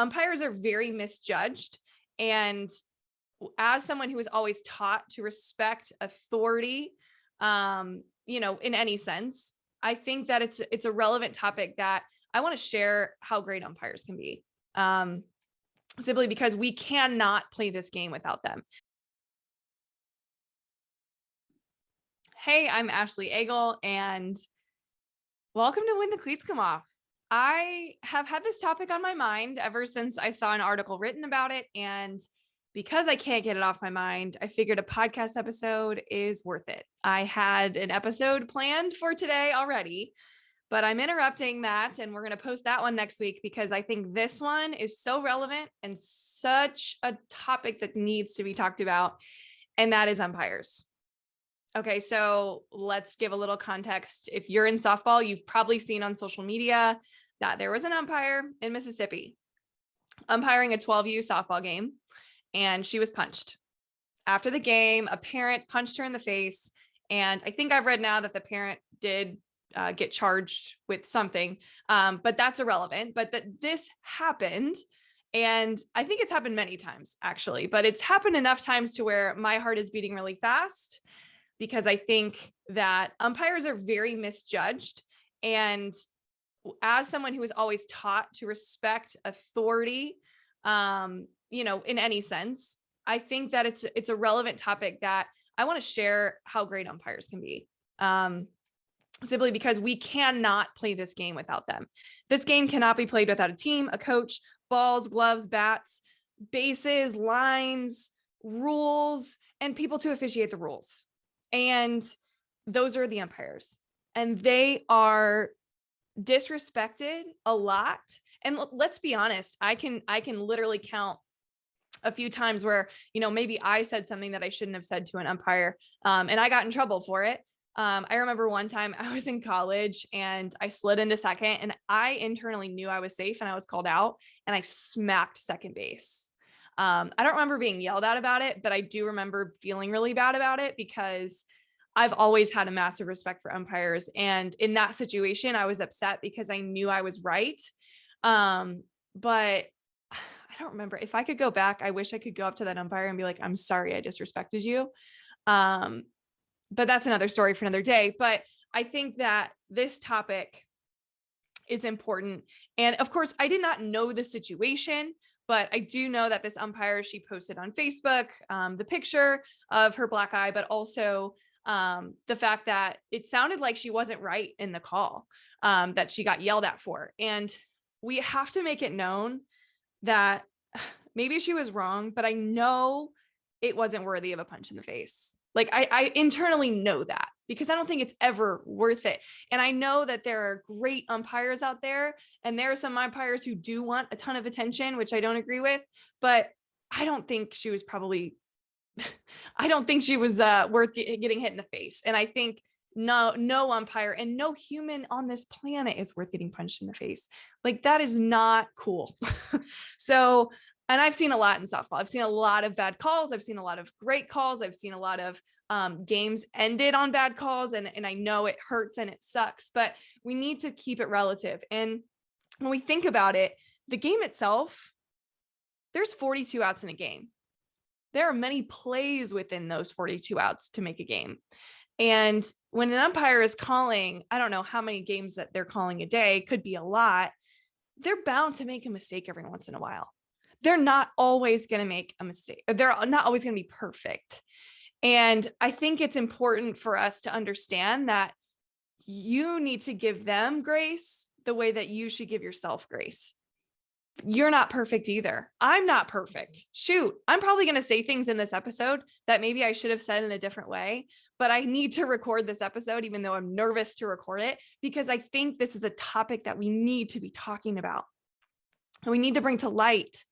umpires are very misjudged. And as someone who was always taught to respect authority, in any sense, I think that it's a relevant topic that I want to share how great umpires can be. Simply because we cannot play this game without them. Hey, I'm Ashley Agel, and welcome to When the Cleats Come Off. I have had this topic on my mind ever since I saw an article written about it, and because I can't get it off my mind, I figured a podcast episode is worth it. I had an episode planned for today already, but I'm interrupting that, and we're going to post that one next week because I think this one is so relevant and such a topic that needs to be talked about, and that is umpires. Okay, so let's give a little context. If you're in softball, you've probably seen on social media that there was an umpire in Mississippi umpiring a 12U softball game, and she was punched. After the game, a parent punched her in the face, and I think I've read now that the parent did get charged with something, but that's irrelevant. But that this happened, and I think it's happened many times, actually, but it's happened enough times to where my heart is beating really fast, because I think that umpires are very misjudged. And as someone who was always taught to respect authority, in any sense, I think that it's a relevant topic that I want to share how great umpires can be. Simply because we cannot play this game without them. This game cannot be played without a team, a coach, balls, gloves, bats, bases, lines, rules, and people to officiate the rules. And those are the umpires, and they are disrespected a lot. And let's be honest, I can literally count a few times where, maybe I said something that I shouldn't have said to an umpire, and I got in trouble for it. I remember one time I was in college and I slid into second, and I internally knew I was safe, and I was called out, and I smacked second base. I don't remember being yelled at about it, but I do remember feeling really bad about it because I've always had a massive respect for umpires. And in that situation, I was upset because I knew I was right. But I don't remember. If I could go back, I wish I could go up to that umpire and be like, I'm sorry, I disrespected you. But that's another story for another day. But I think that this topic is important. And of course, I did not know the situation, but I do know that this umpire, she posted on Facebook the picture of her black eye, but also the fact that it sounded like she wasn't right in the call that she got yelled at for. And we have to make it known that maybe she was wrong, but I know it wasn't worthy of a punch in the face. Like I internally know that, because I don't think it's ever worth it. And I know that there are great umpires out there, and there are some umpires who do want a ton of attention, which I don't agree with, but I don't think she was worth getting hit in the face. And I think no umpire and no human on this planet is worth getting punched in the face. Like, that is not cool. So, and I've seen a lot in softball. I've seen a lot of bad calls. I've seen a lot of great calls. I've seen a lot of games ended on bad calls. And I know it hurts and it sucks, but we need to keep it relative. And when we think about it, the game itself, there's 42 outs in a game. There are many plays within those 42 outs to make a game. And when an umpire is calling, I don't know how many games that they're calling a day, could be a lot, they're bound to make a mistake every once in a while. They're not always going to make a mistake. They're not always going to be perfect. And I think it's important for us to understand that you need to give them grace the way that you should give yourself grace. You're not perfect either. I'm not perfect. Shoot, I'm probably going to say things in this episode that maybe I should have said in a different way, but I need to record this episode, even though I'm nervous to record it, because I think this is a topic that we need to be talking about. And we need to bring to light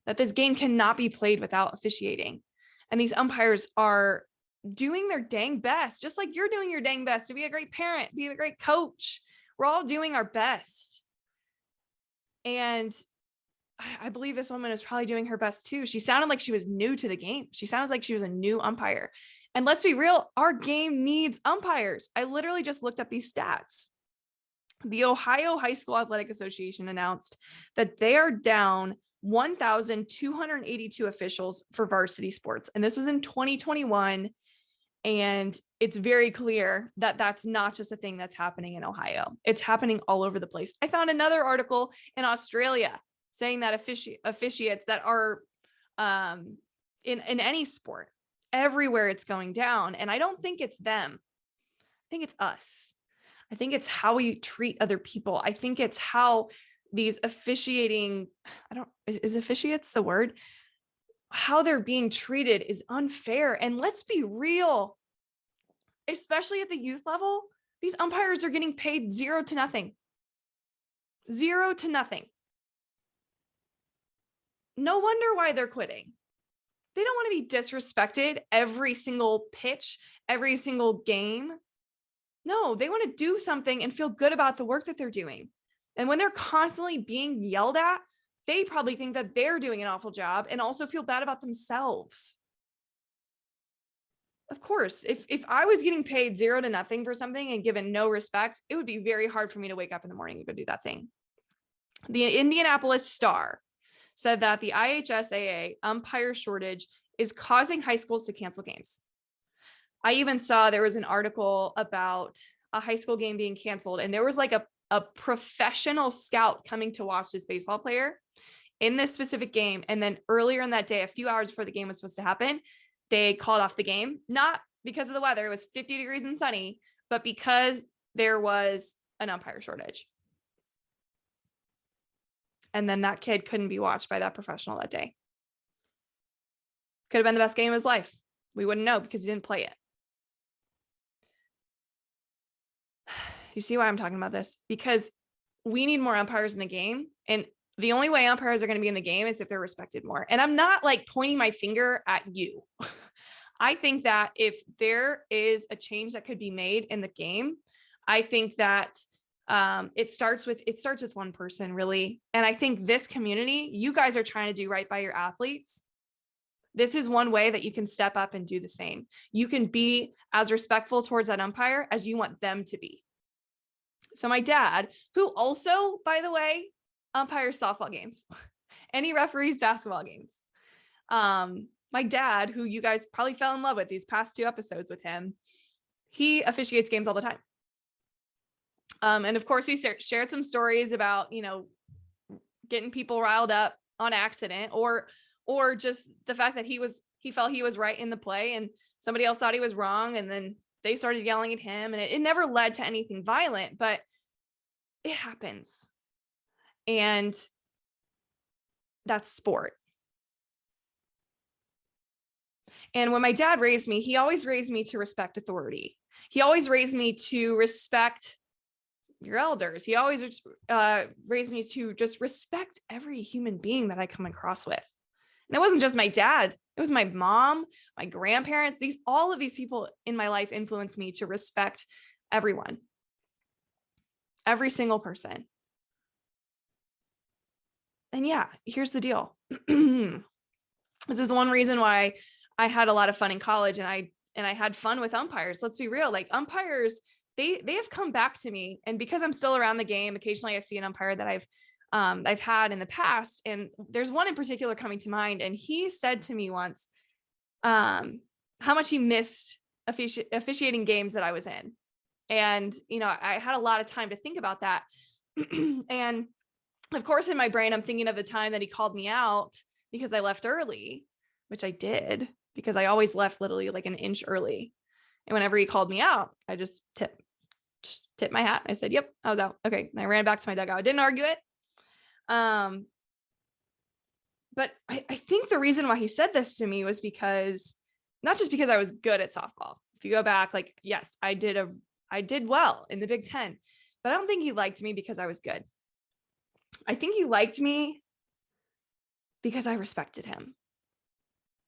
that this game cannot be played without officiating. And these umpires are doing their dang best, just like you're doing your dang best to be a great parent, be a great coach. We're all doing our best. And I believe this woman is probably doing her best too. She sounded like she was new to the game. She sounded like she was a new umpire. And let's be real, our game needs umpires. I literally just looked up these stats. The Ohio High School Athletic Association announced that they are down 1,282 officials for varsity sports. And this was in 2021. And it's very clear that that's not just a thing that's happening in Ohio. It's happening all over the place. I found another article in Australia saying that officiates that are in any sport, everywhere it's going down. And I don't think it's them. I think it's us. I think it's how we treat other people. I think it's how these officiating, is officiates the word? How they're being treated is unfair. And let's be real, especially at the youth level, these umpires are getting paid zero to nothing. Zero to nothing. No wonder why they're quitting. They don't want to be disrespected every single pitch, every single game. No, they want to do something and feel good about the work that they're doing. And when they're constantly being yelled at, they probably think that they're doing an awful job and also feel bad about themselves. Of course, if I was getting paid zero to nothing for something and given no respect, it would be very hard for me to wake up in the morning and go do that thing. The Indianapolis Star said that the IHSAA umpire shortage is causing high schools to cancel games. I even saw there was an article about a high school game being canceled, and there was like a professional scout coming to watch this baseball player in this specific game. And then earlier in that day, a few hours before the game was supposed to happen, they called off the game, not because of the weather. It was 50 degrees and sunny, but because there was an umpire shortage. And then that kid couldn't be watched by that professional that day. Could have been the best game of his life. We wouldn't know because he didn't play it. You see why I'm talking about this? Because we need more umpires in the game. And the only way umpires are going to be in the game is if they're respected more. And I'm not like pointing my finger at you. I think that if there is a change that could be made in the game, I think that it starts with one person, really. And I think this community, you guys are trying to do right by your athletes. This is one way that you can step up and do the same. You can be as respectful towards that umpire as you want them to be. So my dad, who also, by the way, umpires softball games, and he referees basketball games. My dad, who you guys probably fell in love with these past 2 episodes with him, he officiates games all the time. And of course, he shared some stories about, getting people riled up on accident, or just the fact that he felt he was right in the play and somebody else thought he was wrong. And then they started yelling at him, and it never led to anything violent, but it happens. And that's sport. And when my dad raised me, he always raised me to respect authority. He always raised me to respect your elders. He always raised me to just respect every human being that I come across with. And it wasn't just my dad. It was my mom, my grandparents. All of these people in my life influenced me to respect everyone, every single person. And yeah, here's the deal. This is one reason why I had a lot of fun in college, and I had fun with umpires. Let's be real. Like, umpires, they have come back to me. And because I'm still around the game, occasionally I see an umpire that I've had in the past. And there's one in particular coming to mind. And he said to me once, how much he missed officiating games that I was in. And, I had a lot of time to think about that. And of course, in my brain, I'm thinking of the time that he called me out because I left early, which I did, because I always left literally like an inch early. And whenever he called me out, I just tipped my hat. I said, yep, I was out. Okay. And I ran back to my dugout. I didn't argue it. But I think the reason why he said this to me was because, not just because I was good at softball. If you go back, like, yes, I did well in the Big Ten, but I don't think he liked me because I was good. I think he liked me because I respected him.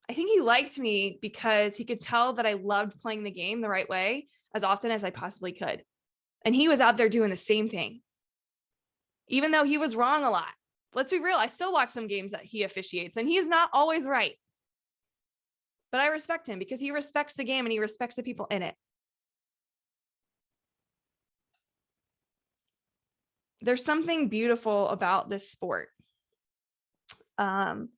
I think he liked me because he could tell that I loved playing the game the right way as often as I possibly could. And he was out there doing the same thing, even though he was wrong a lot. Let's be real. I still watch some games that he officiates, and he's not always right. But I respect him because he respects the game and he respects the people in it. There's something beautiful about this sport. And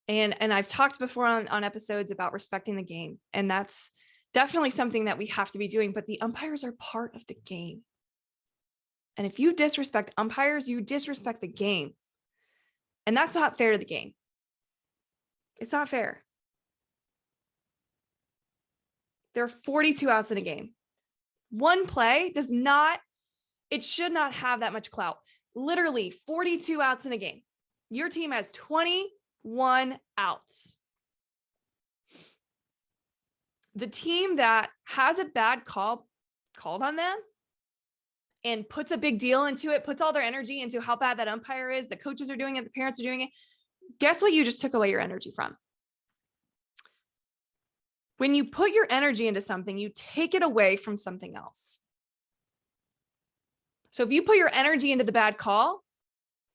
I've talked before on episodes about respecting the game, and that's definitely something that we have to be doing, but the umpires are part of the game. And if you disrespect umpires, you disrespect the game. And that's not fair to the game. It's not fair. There are 42 outs in a game. One play it should not have that much clout. Literally 42 outs in a game. Your team has 21 outs. The team that has a bad call called on them and puts a big deal into it, puts all their energy into how bad that umpire is, the coaches are doing it, the parents are doing it. Guess what you just took away your energy from? When you put your energy into something, you take it away from something else. So if you put your energy into the bad call,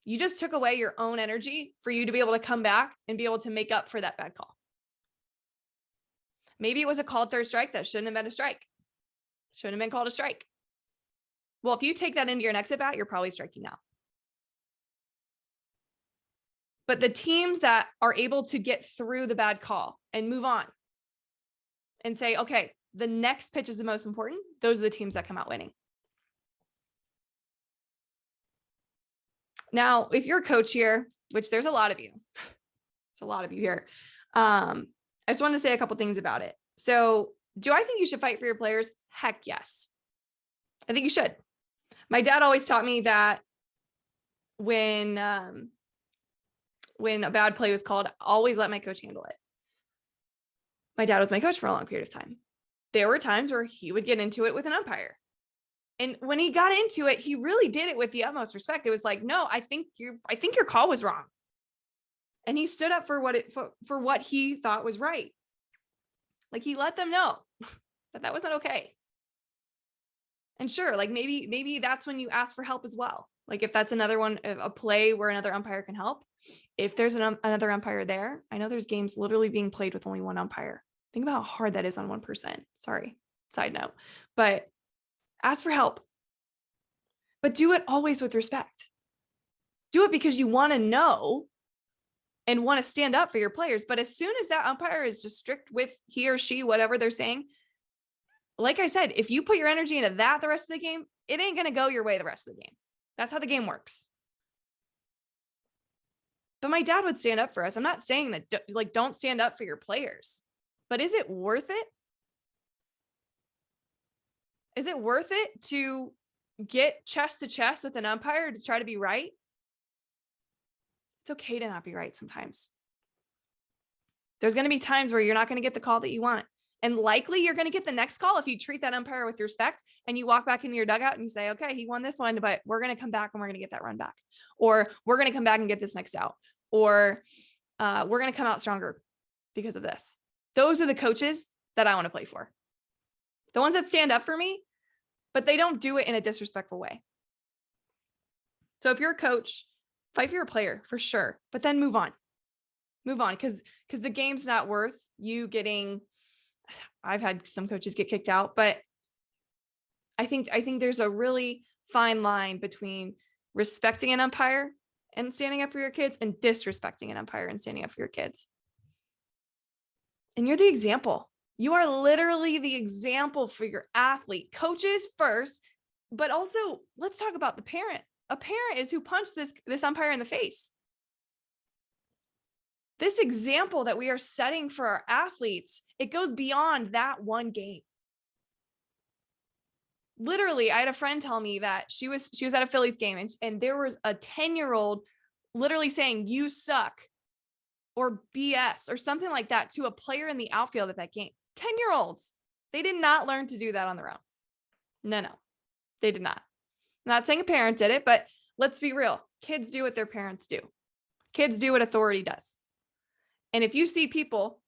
you just took away your own energy for you to be able to come back and be able to make up for that bad call. Maybe it was a called third strike that shouldn't have been a strike. Shouldn't have been called a strike. Well, if you take that into your next at bat, you're probably striking out. But the teams that are able to get through the bad call and move on and say, okay, the next pitch is the most important, those are the teams that come out winning. Now, if you're a coach here, which there's a lot of you, there's a lot of you here. I just want to say a couple things about it. So do I think you should fight for your players? Heck yes. I think you should. My dad always taught me that when a bad play was called, always let my coach handle it. My dad was my coach for a long period of time. There were times where he would get into it with an umpire. And when he got into it, he really did it with the utmost respect. It was like, no, I think your call was wrong. And he stood up for what he thought was right. Like he let them know that wasn't okay. And sure, like maybe that's when you ask for help as well. Like if that's another one, a play where another umpire can help. If there's another umpire there, I know there's games literally being played with only one umpire. Think about how hard that is on one person. Sorry, side note, but ask for help. But do it always with respect. Do it because you want to know and want to stand up for your players. But as soon as that umpire is just strict with he or she, whatever they're saying, like I said, if you put your energy into that the rest of the game, it ain't going to go your way the rest of the game. That's how the game works. But my dad would stand up for us. I'm not saying that don't stand up for your players, but is it worth it? Is it worth it to get chest to chest with an umpire to try to be right? It's okay to not be right sometimes. There's going to be times where you're not going to get the call that you want. And likely you're going to get the next call if you treat that umpire with respect and you walk back into your dugout and you say, okay, he won this one, but we're going to come back and we're going to get that run back. Or we're going to come back and get this next out. Or we're going to come out stronger because of this. Those are the coaches that I want to play for. The ones that stand up for me, but they don't do it in a disrespectful way. So if you're a coach, fight for your player for sure, but then move on. Move on because the game's not worth you getting. I've had some coaches get kicked out, but I think there's a really fine line between respecting an umpire and standing up for your kids and disrespecting an umpire and standing up for your kids. And you're the example. You are literally the example for your athlete. Coaches first, but also let's talk about the parent. A parent is who punched this umpire in the face. This example that we are setting for our athletes, it goes beyond that one game. Literally, I had a friend tell me that she was at a Phillies game and there was a 10-year-old literally saying, "You suck," or BS or something like that to a player in the outfield at that game. 10-year-olds. They did not learn to do that on their own. No, they did not. I'm not saying a parent did it, but let's be real. Kids do what their parents do. Kids do what authority does. And if you see people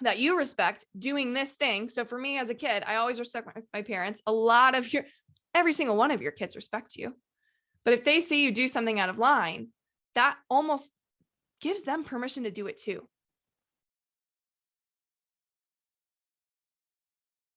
that you respect doing this thing, so for me as a kid, I always respect my parents. Every single one of your kids respect you. But if they see you do something out of line, that almost gives them permission to do it too.